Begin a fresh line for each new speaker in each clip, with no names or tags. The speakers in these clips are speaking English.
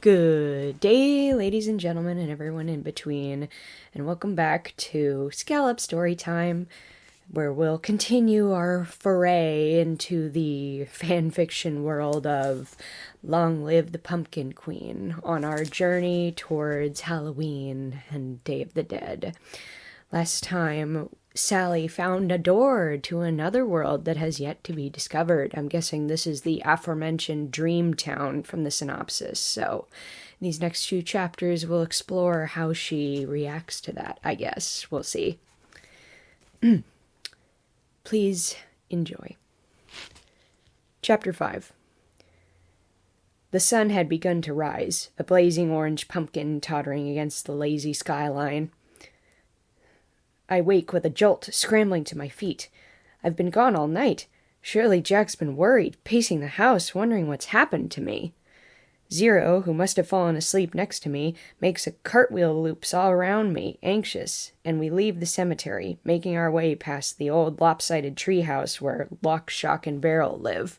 Good day, ladies and gentlemen, and everyone in between, and welcome back to Scallop Storytime, where we'll continue our foray into the fanfiction world of Long Live the Pumpkin Queen on our journey towards Halloween and Day of the Dead. Last time, Sally found a door to another world that has yet to be discovered. I'm guessing this is the aforementioned Dream Town from the synopsis. So, in these next few chapters, we'll explore how she reacts to that, I guess. We'll see. Please enjoy. Chapter 5. The sun had begun to rise, a blazing orange pumpkin tottering against the lazy skyline. I wake with a jolt, scrambling to my feet. I've been gone all night. Surely Jack's been worried, pacing the house, wondering what's happened to me. Zero, who must have fallen asleep next to me, makes a cartwheel loops all around me, anxious, and we leave the cemetery, making our way past the old lopsided treehouse where Lock, Shock, and Barrel live.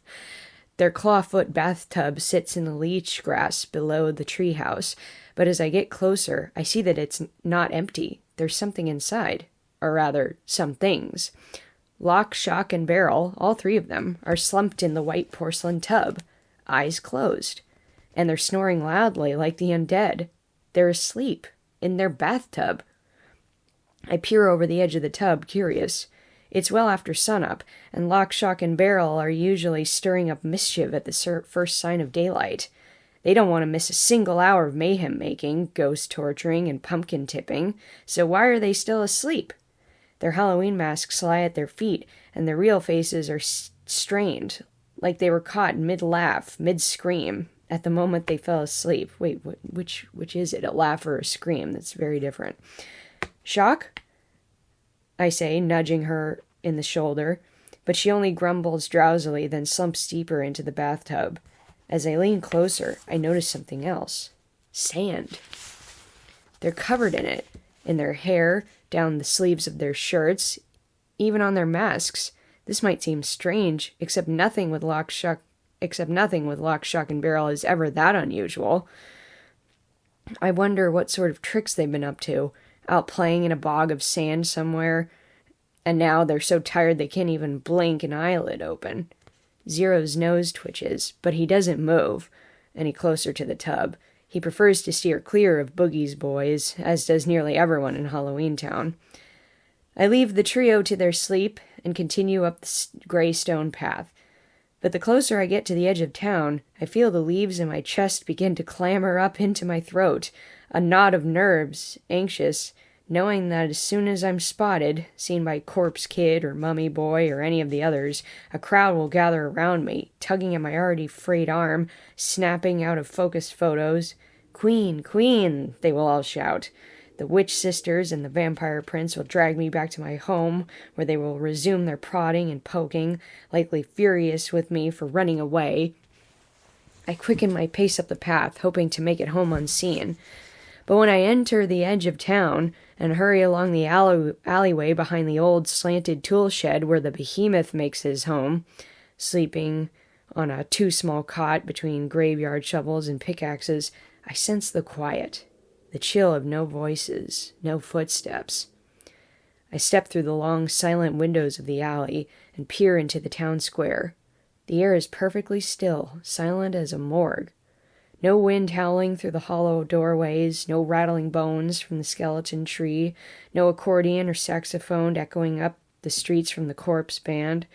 Their clawfoot bathtub sits in the leech grass below the treehouse, but as I get closer, I see that it's not empty. There's something inside. Or rather, some things. Lock, Shock, and Barrel, all three of them, are slumped in the white porcelain tub, eyes closed. And they're snoring loudly like the undead. They're asleep, in their bathtub. I peer over the edge of the tub, curious. It's well after sunup, and Lock, Shock, and Barrel are usually stirring up mischief at the first sign of daylight. They don't want to miss a single hour of mayhem making, ghost torturing, and pumpkin tipping, so why are they still asleep? Their Halloween masks lie at their feet, and their real faces are strained, like they were caught mid-laugh, mid-scream, at the moment they fell asleep. Wait, which is it, a laugh or a scream? That's very different. Shock? I say, nudging her in the shoulder, but she only grumbles drowsily, then slumps deeper into the bathtub. As I lean closer, I notice something else. Sand. They're covered in it, in their hair, down the sleeves of their shirts, even on their masks. This might seem strange, except nothing with Lock, Shock, and Barrel is ever that unusual. I wonder what sort of tricks they've been up to, out playing in a bog of sand somewhere, and now they're so tired they can't even blink an eyelid open. Zero's nose twitches, but he doesn't move any closer to the tub. He prefers to steer clear of Boogie's boys, as does nearly everyone in Halloween Town. I leave the trio to their sleep and continue up the gray stone path. But the closer I get to the edge of town, I feel the leaves in my chest begin to clamber up into my throat, a knot of nerves, anxious, knowing that as soon as I'm spotted, seen by Corpse Kid or Mummy Boy or any of the others, a crowd will gather around me, tugging at my already frayed arm, snapping out of focused photos. "Queen, Queen," they will all shout. The Witch Sisters and the Vampire Prince will drag me back to my home, where they will resume their prodding and poking, likely furious with me for running away. I quicken my pace up the path, hoping to make it home unseen. But when I enter the edge of town and hurry along the alleyway behind the old slanted tool shed where the behemoth makes his home, sleeping on a too-small cot between graveyard shovels and pickaxes, I sense the quiet, the chill of no voices, no footsteps. I step through the long, silent windows of the alley and peer into the town square. The air is perfectly still, silent as a morgue. No wind howling through the hollow doorways, no rattling bones from the skeleton tree, no accordion or saxophone echoing up the streets from the corpse band.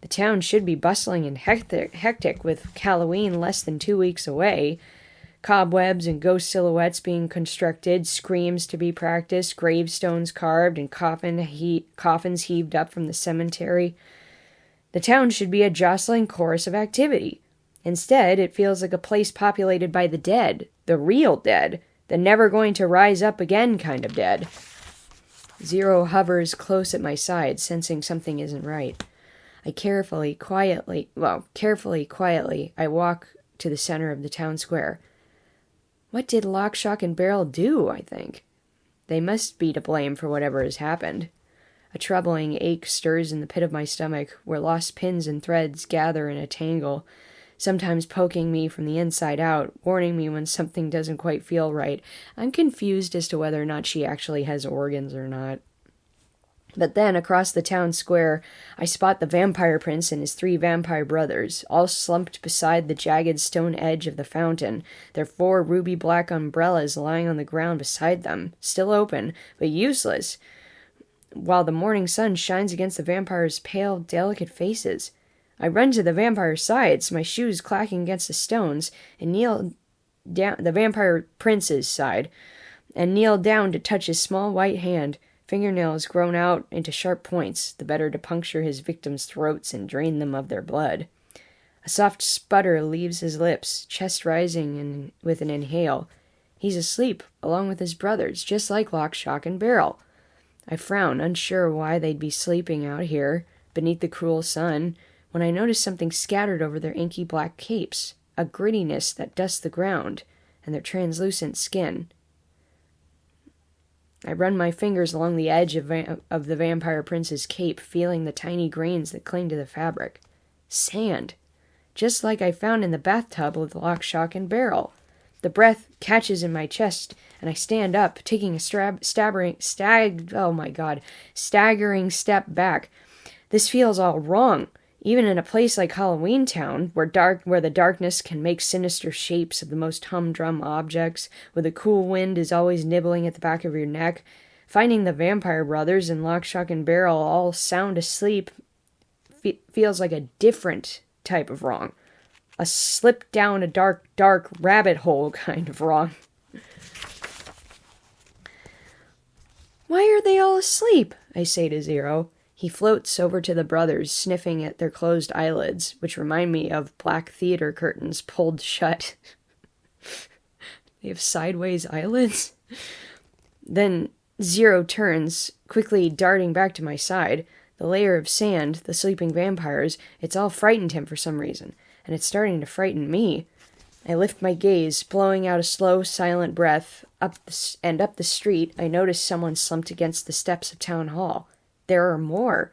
The town should be bustling and hectic with Halloween less than 2 weeks away. Cobwebs and ghost silhouettes being constructed, screams to be practiced, gravestones carved, and coffins heaved up from the cemetery. The town should be a jostling chorus of activity. Instead, it feels like a place populated by the dead, the real dead, the never going to rise up again kind of dead. Zero hovers close at my side, sensing something isn't right. Carefully, quietly, I walk to the center of the town square. What did Lock, Shock, and Barrel do, I think? They must be to blame for whatever has happened. A troubling ache stirs in the pit of my stomach, where lost pins and threads gather in a tangle. sometimes poking me from the inside out, warning me when something doesn't quite feel right. I'm confused as to whether or not she actually has organs or not. But then, across the town square, I spot the vampire prince and his 3 vampire brothers, all slumped beside the jagged stone edge of the fountain, their 4 ruby-black umbrellas lying on the ground beside them, still open, but useless, while the morning sun shines against the vampires' pale, delicate faces. I run to the vampire's sides, my shoes clacking against the stones, and kneel down the vampire prince's side, and kneel down to touch his small white hand, fingernails grown out into sharp points, the better to puncture his victims' throats and drain them of their blood. A soft sputter leaves his lips, chest rising with an inhale. He's asleep, along with his brothers, just like Lock, Shock, and Barrel. I frown, unsure why they'd be sleeping out here, beneath the cruel sun, when I notice something scattered over their inky black capes, a grittiness that dusts the ground, and their translucent skin. I run my fingers along the edge of the vampire prince's cape, feeling the tiny grains that cling to the fabric. Sand. Just like I found in the bathtub with Lock, Shock, and Barrel. The breath catches in my chest, and I stand up, taking a staggering step back. This feels all wrong. Even in a place like Halloween Town, where the darkness can make sinister shapes of the most humdrum objects, where the cool wind is always nibbling at the back of your neck, finding the vampire brothers and Lock, Shock, and Barrel all sound asleep feels like a different type of wrong. A slip down a dark rabbit hole kind of wrong. "Why are they all asleep?" I say to Zero. He floats over to the brothers, sniffing at their closed eyelids, which remind me of black theater curtains pulled shut. They have sideways eyelids? Then Zero turns, quickly darting back to my side. The layer of sand, the sleeping vampires, it's all frightened him for some reason, and it's starting to frighten me. I lift my gaze, blowing out a slow, silent breath. Up the street, I notice someone slumped against the steps of Town Hall. There are more.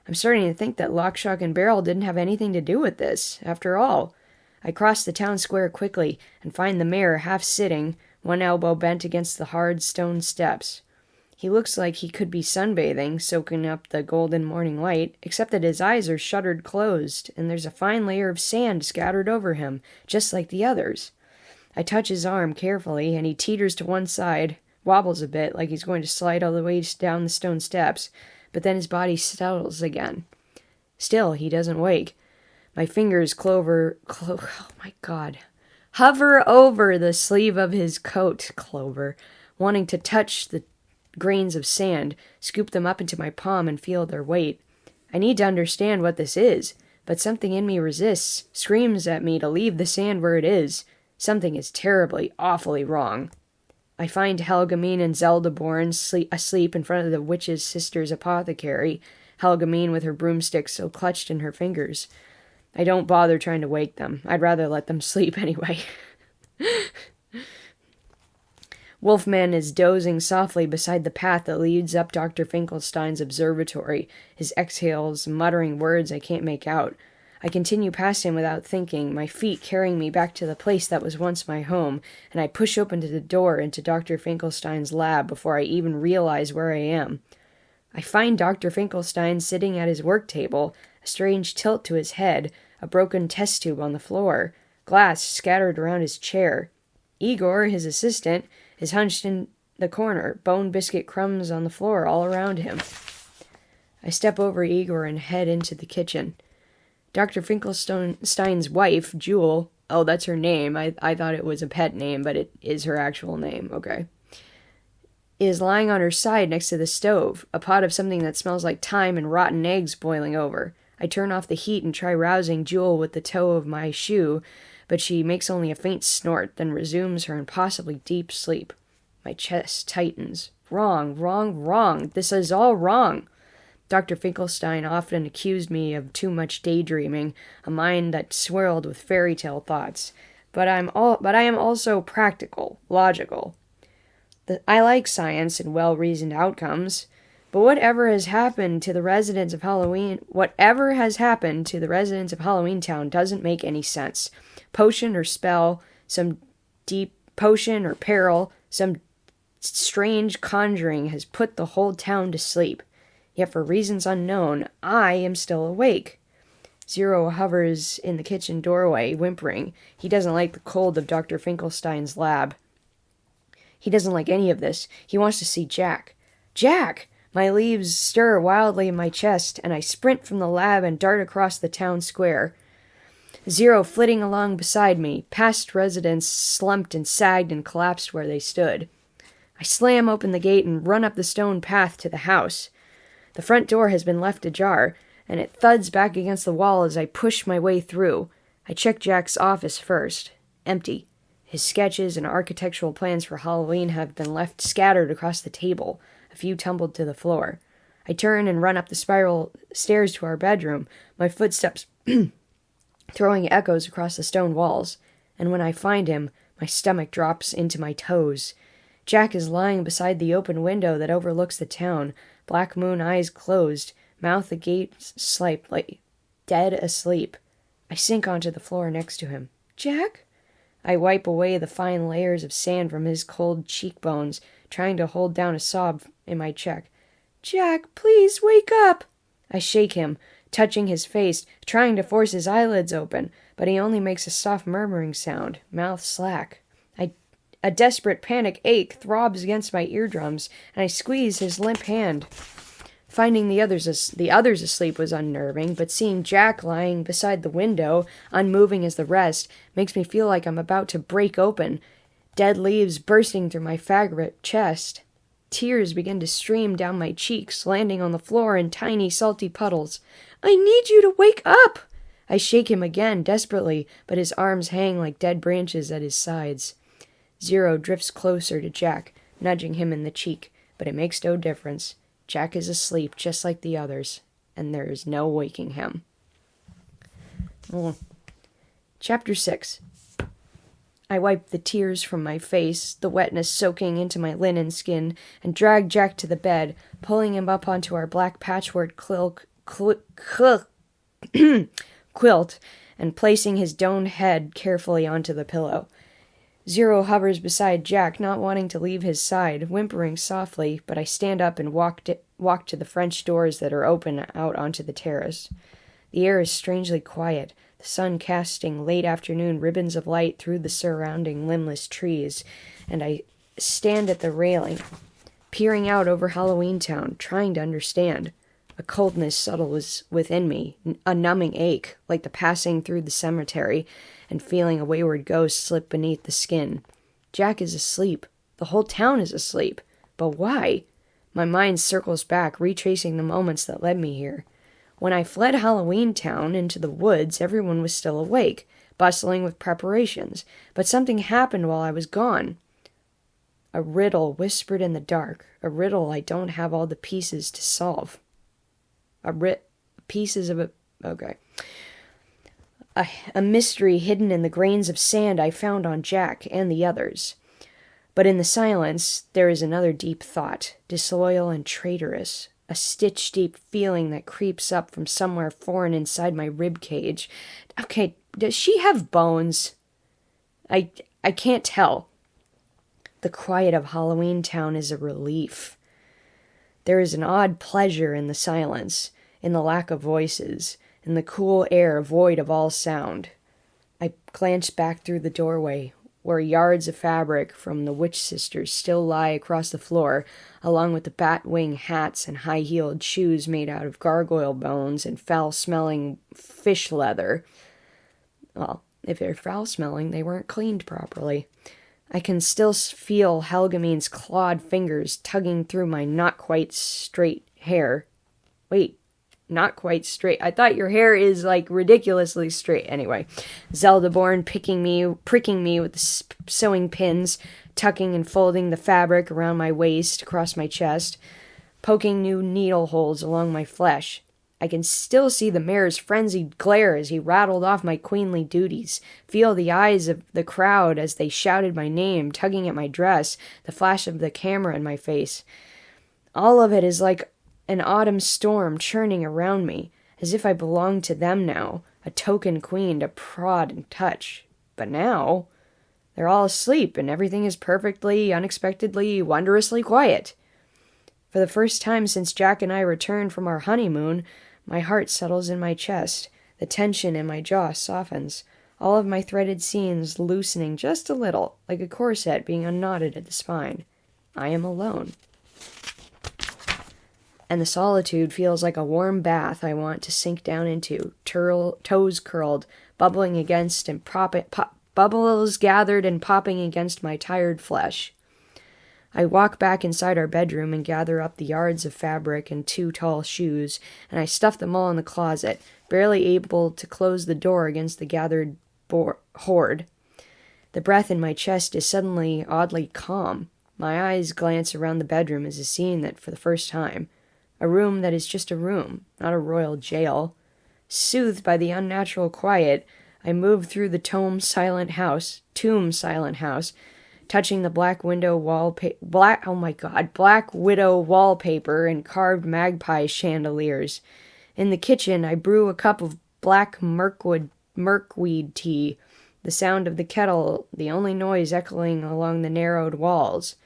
I'm starting to think that Lock, Shock, and Barrel didn't have anything to do with this, after all. I cross the town square quickly and find the mayor half sitting, one elbow bent against the hard stone steps. He looks like he could be sunbathing, soaking up the golden morning light, except that his eyes are shuttered closed, and there's a fine layer of sand scattered over him, just like the others. I touch his arm carefully, and he teeters to one side, wobbles a bit like he's going to slide all the way down the stone steps, but then his body settles again. Still, he doesn't wake. My fingers hover over the sleeve of his coat, wanting to touch the grains of sand, scoop them up into my palm and feel their weight. I need to understand what this is, but something in me resists, screams at me to leave the sand where it is. Something is terribly, awfully wrong. I find Helgamine and Zeldaborn asleep in front of the witch's sister's apothecary, Helgamine with her broomstick still clutched in her fingers. I don't bother trying to wake them. I'd rather let them sleep anyway. Wolfman is dozing softly beside the path that leads up Dr. Finkelstein's observatory, his exhales muttering words I can't make out. I continue past him without thinking, my feet carrying me back to the place that was once my home, and I push open the door into Dr. Finkelstein's lab before I even realize where I am. I find Dr. Finkelstein sitting at his work table, a strange tilt to his head, a broken test tube on the floor, glass scattered around his chair. Igor, his assistant, is hunched in the corner, bone biscuit crumbs on the floor all around him. I step over Igor and head into the kitchen. Dr. Finkelstein's wife, Jewel, oh, that's her name. I thought it was a pet name, but it is her actual name, okay, is lying on her side next to the stove, a pot of something that smells like thyme and rotten eggs boiling over. I turn off the heat and try rousing Jewel with the toe of my shoe, but she makes only a faint snort, then resumes her impossibly deep sleep. My chest tightens. Wrong, wrong, wrong. This is all wrong. Dr. Finkelstein often accused me of too much daydreaming, a mind that swirled with fairy tale thoughts. But I am also practical, logical. I like science and well-reasoned outcomes, But whatever has happened to the residents of Halloween Town doesn't make any sense. Potion or spell, some deep potion or peril, some strange conjuring has put the whole town to sleep. Yet for reasons unknown, I am still awake. Zero hovers in the kitchen doorway, whimpering. He doesn't like the cold of Dr. Finkelstein's lab. He doesn't like any of this. He wants to see Jack. Jack! My leaves stir wildly in my chest, and I sprint from the lab and dart across the town square. Zero flitting along beside me, past residents slumped and sagged and collapsed where they stood. I slam open the gate and run up the stone path to the house. The front door has been left ajar, and it thuds back against the wall as I push my way through. I check Jack's office first. Empty. His sketches and architectural plans for Halloween have been left scattered across the table. A few tumbled to the floor. I turn and run up the spiral stairs to our bedroom, my footsteps throwing echoes across the stone walls. And when I find him, my stomach drops into my toes. Jack is lying beside the open window that overlooks the town, black moon eyes closed, mouth agape slightly, dead asleep. I sink onto the floor next to him. Jack? I wipe away the fine layers of sand from his cold cheekbones, trying to hold down a sob in my chest. Jack, please wake up! I shake him, touching his face, trying to force his eyelids open, but he only makes a soft murmuring sound, mouth slack. A desperate panic ache throbs against my eardrums, and I squeeze his limp hand. Finding the others asleep was unnerving, but seeing Jack lying beside the window, unmoving as the rest, makes me feel like I'm about to break open, dead leaves bursting through my fabric chest. Tears begin to stream down my cheeks, landing on the floor in tiny, salty puddles. I need you to wake up! I shake him again, desperately, but his arms hang like dead branches at his sides. Zero drifts closer to Jack, nudging him in the cheek, but it makes no difference. Jack is asleep just like the others, and there is no waking him. Chapter 6. I wipe the tears from my face, the wetness soaking into my linen skin, and drag Jack to the bed, pulling him up onto our black patchwork quilt, and placing his domed head carefully onto the pillow. Zero hovers beside Jack, not wanting to leave his side, whimpering softly, but I stand up and walk to the French doors that are open out onto the terrace. The air is strangely quiet, the sun casting late afternoon ribbons of light through the surrounding limbless trees, and I stand at the railing, peering out over Halloween Town, trying to understand. A coldness subtle was within me, a numbing ache, like the passing through the cemetery, and feeling a wayward ghost slip beneath the skin. Jack is asleep. The whole town is asleep. But why? My mind circles back, retracing the moments that led me here. When I fled Halloween Town into the woods, everyone was still awake, bustling with preparations. But something happened while I was gone. A riddle whispered in the dark, a riddle I don't have all the pieces to solve. A mystery hidden in the grains of sand I found on Jack and the others. But in the silence, there is another deep thought, disloyal and traitorous, a stitch-deep feeling that creeps up from somewhere foreign inside my rib cage. Okay, does she have bones? I can't tell. The quiet of Halloween Town is a relief. There is an odd pleasure in the silence, in the lack of voices, in the cool air void of all sound. I glance back through the doorway, where yards of fabric from the Witch Sisters still lie across the floor, along with the bat-wing hats and high-heeled shoes made out of gargoyle bones and foul-smelling fish leather. Well, if they're foul-smelling, they weren't cleaned properly. I can still feel Helgamine's clawed fingers tugging through my not-quite-straight hair. Wait. Not quite straight. I thought your hair is, like, ridiculously straight. Anyway, Zeldaborn pricking me with the sewing pins, tucking and folding the fabric around my waist, across my chest, poking new needle holes along my flesh. I can still see the mayor's frenzied glare as he rattled off my queenly duties, feel the eyes of the crowd as they shouted my name, tugging at my dress, the flash of the camera in my face. All of it is like an autumn storm churning around me, as if I belonged to them now, a token queen to prod and touch. But now, they're all asleep, and everything is perfectly, unexpectedly, wondrously quiet. For the first time since Jack and I returned from our honeymoon, my heart settles in my chest, the tension in my jaw softens, all of my threaded seams loosening just a little, like a corset being unknotted at the spine. I am alone. And the solitude feels like a warm bath I want to sink down into, toes curled, bubbling against and bubbles gathered and popping against my tired flesh. I walk back inside our bedroom and gather up the yards of fabric and 2 tall shoes, and I stuff them all in the closet, barely able to close the door against the gathered horde. The breath in my chest is suddenly oddly calm. My eyes glance around the bedroom as a scene that, for the first time, a room that is just a room, not a royal jail. Soothed by the unnatural quiet, I move through the tomb silent house, touching the black widow wallpaper and carved magpie chandeliers. In the kitchen, I brew a cup of black milkweed tea, the sound of the kettle, the only noise echoing along the narrowed walls.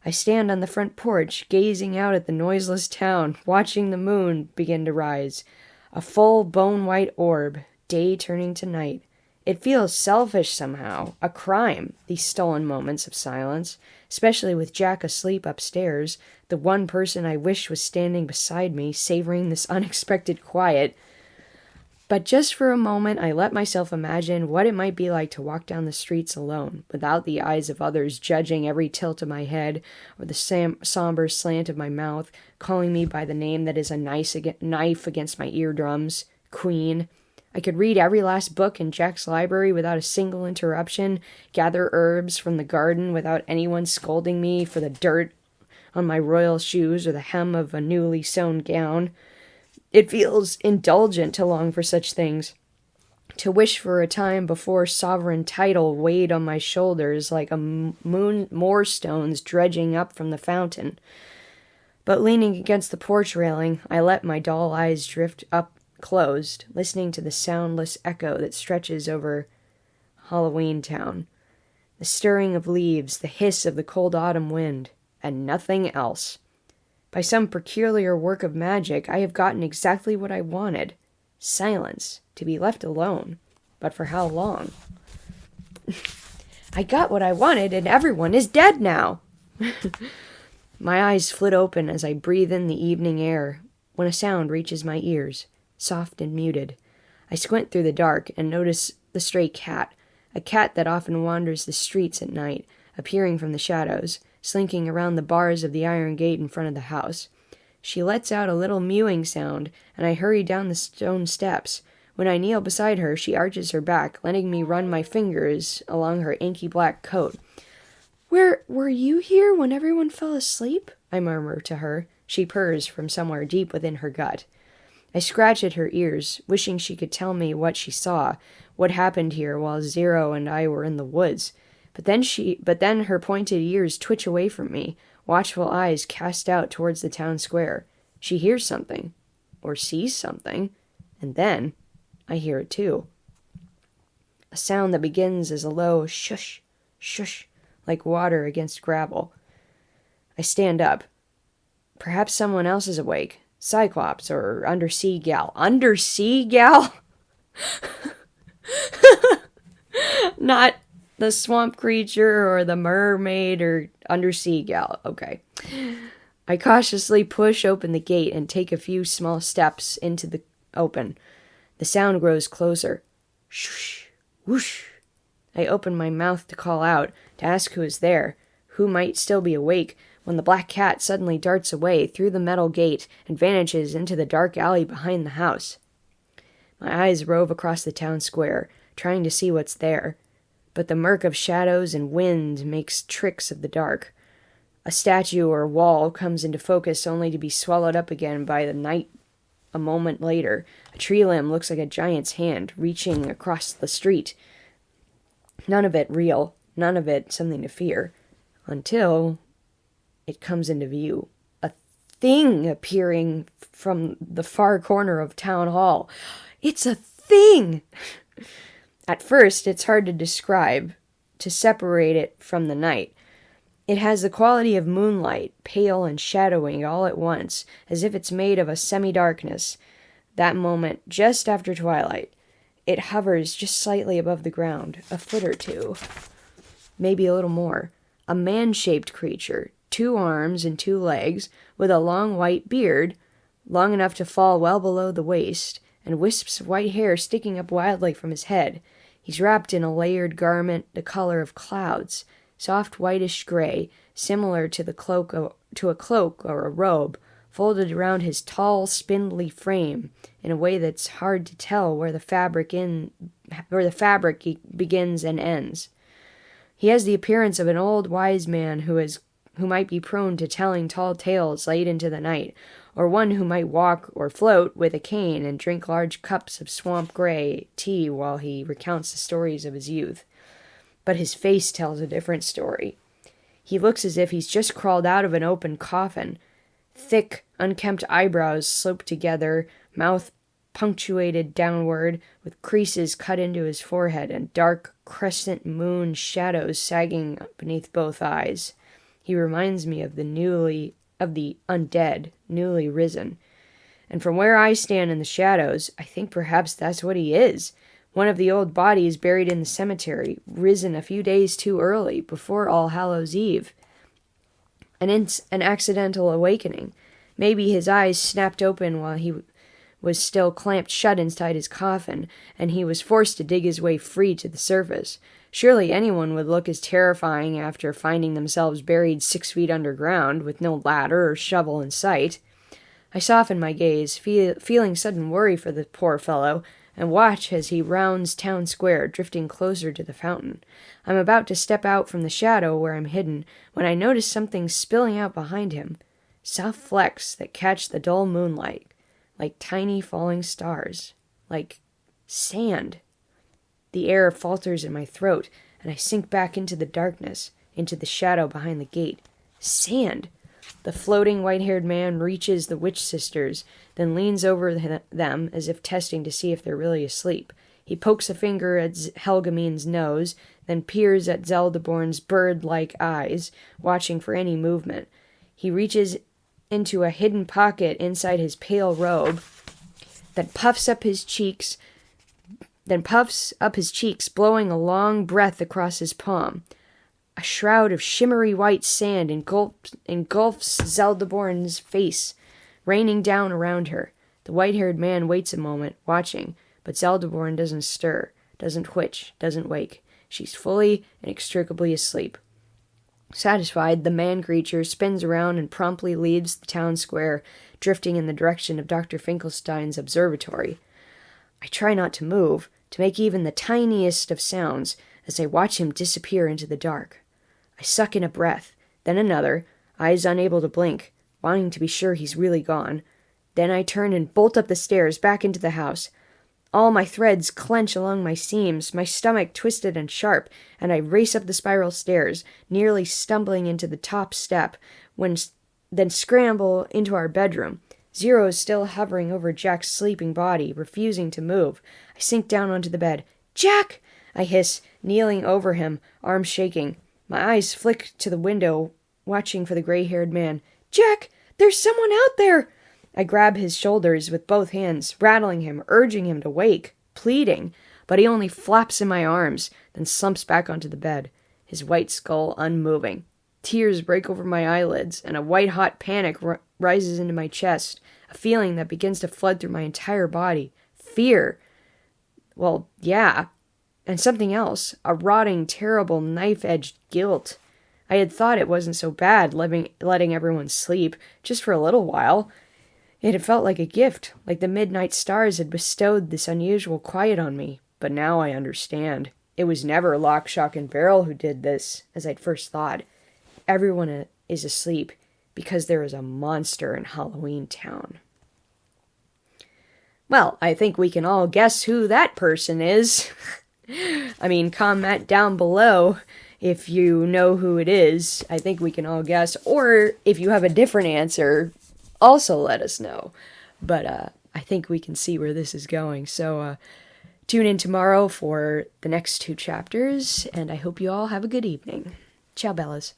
I stand on the front porch, gazing out at the noiseless town, watching the moon begin to rise, a full bone-white orb, day turning to night. It feels selfish somehow, a crime, these stolen moments of silence, especially with Jack asleep upstairs, the one person I wish was standing beside me, savoring this unexpected quiet. But just for a moment, I let myself imagine what it might be like to walk down the streets alone, without the eyes of others judging every tilt of my head or the somber slant of my mouth, calling me by the name that is a knife against my eardrums, Queen. I could read every last book in Jack's library without a single interruption, gather herbs from the garden without anyone scolding me for the dirt on my royal shoes or the hem of a newly sewn gown. It feels indulgent to long for such things, to wish for a time before sovereign title weighed on my shoulders like moorstones dredging up from the fountain. But leaning against the porch railing, I let my dull eyes drift up closed, listening to the soundless echo that stretches over Halloween Town, the stirring of leaves, the hiss of the cold autumn wind, and nothing else. By some peculiar work of magic, I have gotten exactly what I wanted. Silence, to be left alone. But for how long? I got what I wanted, and everyone is dead now. My eyes flit open as I breathe in the evening air, when a sound reaches my ears, soft and muted. I squint through the dark and notice the stray cat, a cat that often wanders the streets at night, appearing from the shadows, slinking around the bars of the iron gate in front of the house. She lets out a little mewing sound, and I hurry down the stone steps. When I kneel beside her, she arches her back, letting me run my fingers along her inky black coat. Were you here when everyone fell asleep?" I murmur to her. She purrs from somewhere deep within her gut. I scratch at her ears, wishing she could tell me what she saw, what happened here while Zero and I were in the woods. But then her pointed ears twitch away from me, watchful eyes cast out towards the town square. She hears something, or sees something, and then I hear it too. A sound that begins as a low shush, shush, like water against gravel. I stand up. Perhaps someone else is awake. Cyclops or undersea gal. Undersea gal? Not the swamp creature or the mermaid or undersea gal. Okay. I cautiously push open the gate and take a few small steps into the open. The sound grows closer. Shoosh, whoosh. I open my mouth to call out, to ask who is there, who might still be awake, when the black cat suddenly darts away through the metal gate and vanishes into the dark alley behind the house. My eyes rove across the town square, trying to see what's there, but the murk of shadows and wind makes tricks of the dark. A statue or wall comes into focus only to be swallowed up again by the night. A moment later, a tree limb looks like a giant's hand reaching across the street. None of it real, none of it something to fear, until it comes into view. A thing appearing from the far corner of Town Hall. It's a thing! At first, it's hard to describe, to separate it from the night. It has the quality of moonlight, pale and shadowy all at once, as if it's made of a semi-darkness. That moment, just after twilight, it hovers just slightly above the ground, a foot or two, maybe a little more. A man-shaped creature, 2 arms and 2 legs, with a long white beard, long enough to fall well below the waist, and wisps of white hair sticking up wildly from his head. He's wrapped in a layered garment the color of clouds, soft whitish gray, similar to a cloak or a robe, folded around his tall, spindly frame in a way that's hard to tell where the fabric begins and ends. He has the appearance of an old wise man who might be prone to telling tall tales late into the night, or one who might walk or float with a cane and drink large cups of swamp gray tea while he recounts the stories of his youth. But his face tells a different story. He looks as if he's just crawled out of an open coffin. Thick, unkempt eyebrows sloped together, mouth punctuated downward, with creases cut into his forehead and dark crescent moon shadows sagging beneath both eyes. He reminds me of the undead, newly risen. And from where I stand in the shadows, I think perhaps that's what he is. One of the old bodies buried in the cemetery, risen a few days too early, before All Hallows' Eve. An accidental awakening. Maybe his eyes snapped open while he was still clamped shut inside his coffin, and he was forced to dig his way free to the surface. Surely anyone would look as terrifying after finding themselves buried 6 feet underground, with no ladder or shovel in sight. I soften my gaze, feeling sudden worry for the poor fellow, and watch as he rounds Town Square, drifting closer to the fountain. I'm about to step out from the shadow where I'm hidden, when I notice something spilling out behind him. Soft flecks that catch the dull moonlight, like tiny falling stars, like sand. The air falters in my throat, and I sink back into the darkness, into the shadow behind the gate. Sand! The floating white-haired man reaches the witch sisters, then leans over them as if testing to see if they're really asleep. He pokes a finger at Helgamine's nose, then peers at Zeldaborn's bird-like eyes, watching for any movement. He reaches into a hidden pocket inside his pale robe, then puffs up his cheeks, blowing a long breath across his palm. A shroud of shimmery white sand engulfs Zeldaborn's face, raining down around her. The white-haired man waits a moment, watching, but Zeldaborn doesn't stir, doesn't twitch, doesn't wake. She's fully, inextricably asleep. Satisfied, the man-creature spins around and promptly leaves the town square, drifting in the direction of Dr. Finkelstein's observatory. I try not to move, to make even the tiniest of sounds, as I watch him disappear into the dark. I suck in a breath, then another, eyes unable to blink, wanting to be sure he's really gone. Then I turn and bolt up the stairs back into the house. All my threads clench along my seams, my stomach twisted and sharp, and I race up the spiral stairs, nearly stumbling into the top step, then scramble into our bedroom. Zero is still hovering over Jack's sleeping body, refusing to move. I sink down onto the bed. "Jack!" I hiss, kneeling over him, arms shaking. My eyes flick to the window, watching for the gray-haired man. "Jack! There's someone out there!" I grab his shoulders with both hands, rattling him, urging him to wake, pleading, but he only flaps in my arms, then slumps back onto the bed, his white skull unmoving. Tears break over my eyelids, and a white-hot panic rises into my chest, a feeling that begins to flood through my entire body. Fear. Well, yeah. And something else, a rotting, terrible, knife-edged guilt. I had thought it wasn't so bad letting everyone sleep, just for a little while. It had felt like a gift, like the midnight stars had bestowed this unusual quiet on me. But now I understand. It was never Lock, Shock, and Barrel who did this, as I'd first thought. Everyone is asleep, because there is a monster in Halloween Town. Well, I think we can all guess who that person is. I mean, comment down below if you know who it is. I think we can all guess. Or if you have a different answer, also let us know. But I think we can see where this is going. So tune in tomorrow for the next 2 chapters, and I hope you all have a good evening. Ciao, Bellas.